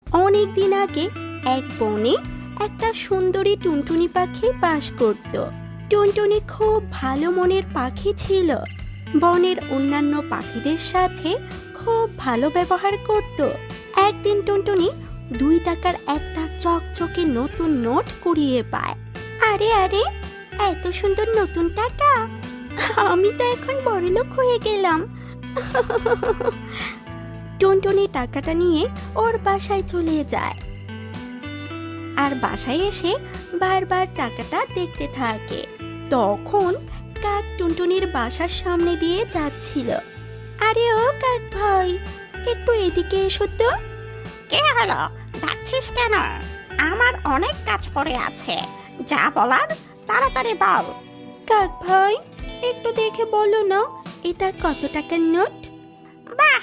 অনেক দিন আগে এক বনে একটা সুন্দরী টুনটুনি পাখি বাস করত। টুনটুনি খুব ভালো মনের পাখি ছিল। বনের অন্যান্য পাখিদের সাথে খুব ভালো ব্যবহার করত। একদিন টুনটুনি 2 টাকার একটা চকচকে নতুন নোট কুড়িয়ে পায়। আরে আরে, এত সুন্দর নতুন টাকা! আমি তো এখন বড়লোক হয়ে গেলাম। টুনটুনি টাকাটা নিয়ে ওর বাসায় চলে যায়, আর বাসায় এসে বারবার টাকাটা দেখতে থাকে। তখন কাক টুনটুনির বাসার সামনে দিয়ে যাচ্ছিল। আরে ও কাক ভাই, একটু এদিকে এসো তো। কে হলো? ডাকছিস কেন? আমার অনেক কাজ পড়ে আছে, যা বলার তাড়াতাড়ি বল। কাক ভাই, একটু দেখে বলো না, এটা কত টাকার নোট? বাহ,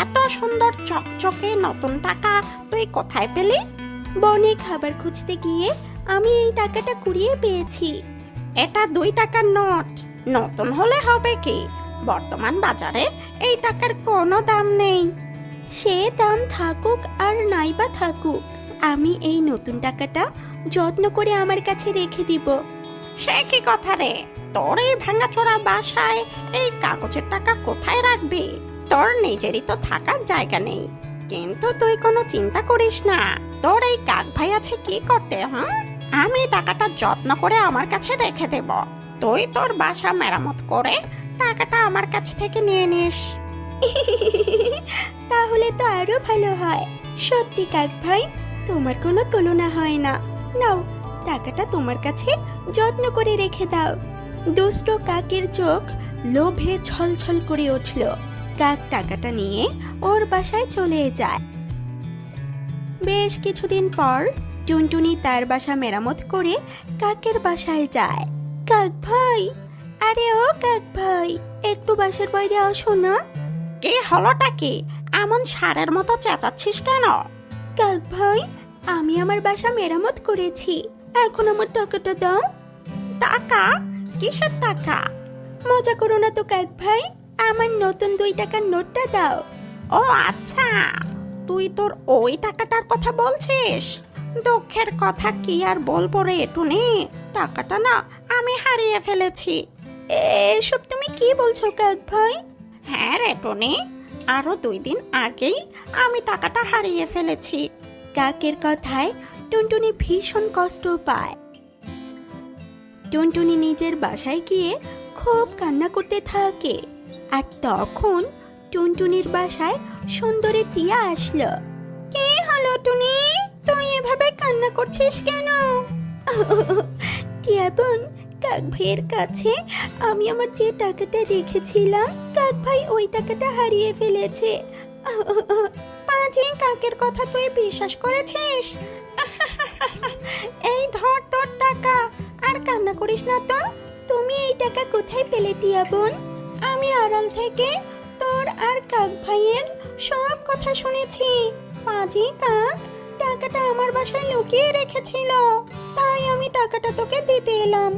এত সুন্দর চকচকে নতুন টাকা তুই কোথায় পেলি? বনে খাবার খুঁজতে গিয়ে আমি এই টাকাটা কুড়িয়ে পেয়েছি। এটা 2 টাকার নোট, নতুন হলে হবে কি? বর্তমান বাজারে এই টাকার কোনো দাম নেই। সে দাম থাকুক আর নাইবা থাকুক, আমি এই নতুন টাকাটা যত্ন করে আমার কাছে রেখে দিব। সে কি কথা রে? তোর এই ভাঙাচোরা বাসায় এই কাগজের টাকা কোথায় রাখবি? তোর নিজেরই তো থাকার জায়গা নেই। কিন্তু তুই কোনো চিন্তা করিস না, তোর এই কাক ভাই আছে কি করতে। আমি টাকাটা যত্ন করে আমার কাছে রেখে দেব। তুই তোর বাসা মেরামত করে টাকাটা আমার কাছ থেকে নিয়ে নিস। তাহলে তো আরো ভালো হয়। সত্যি কাক ভাই, তোমার কোনো তুলনা হয় না। নাও, টাকাটা তোমার কাছে যত্ন করে রেখে দাও। দুষ্ট কাকের চোখ লোভে ছলছল করে উঠল। কাক টাকাটা নিয়ে ওর বাসায় চলে যায়। বেশ কিছুদিন পর টুনটুনি তার বাসা মেরামত করে কাকের বাসায় যায়। কাক ভাই, আরে ও কাক ভাই, একটু বাসার বাইরে আসো না। কি হলোটা কি? এমন ষাঁড়ের মতো চেঁচাচ্ছিস কেন? কাক ভাই, আমি আমার বাসা মেরামত করেছি, এখন আমার টাকাটা দাও। টাকা? কিসের টাকা? মজা করো না তো কাক ভাই, আমার নতুন 2 টাকার নোটটা দাও। ও আচ্ছা, তুই তোর ওই টাকাটার কথা বলছিস। দুঃখের কথা কি আর বলবো রে টুনি, টাকাটা না আমি হারিয়ে ফেলেছি। এসব তুমি কি বলছো কাক ভাই? হ্যাঁ রে টুনি, আরো 2 দিন আগেই আমি টাকাটা হারিয়ে ফেলেছি। কাকের কথায় টুনটুনি ভীষণ কষ্ট পায়। টুনটুনি নিজের বাসায় গিয়ে খুব কান্না করতে থাকে। আর তখন টুনটুনির বাসায় সুন্দরী টিয়া আসলো। কি হলো টুনি, তুই এভাবে কান্না করছিস কেন? টিয়া বোন, কাক ভাইয়ের কাছে আমি আমার যে টাকাটা রেখেছিলাম, কাক ভাই ওই টাকাটা হারিয়ে ফেলেছে। পাজি কাকের কথা তুই বিশ্বাস করেছিস? এই ধর তোর টাকা, আর কান্না করিস না তো। তুমি এই টাকা কোথায় পেলে টিয়া বোন? আমি আড়াল থেকে তোর আর কাক ভাইয়ের সব কথা শুনেছি। পাজি কাক টাকাটা আমার বাসায় লুকিয়ে রেখেছিল, তাই আমি টাকাটা তোকে দিতে এলাম।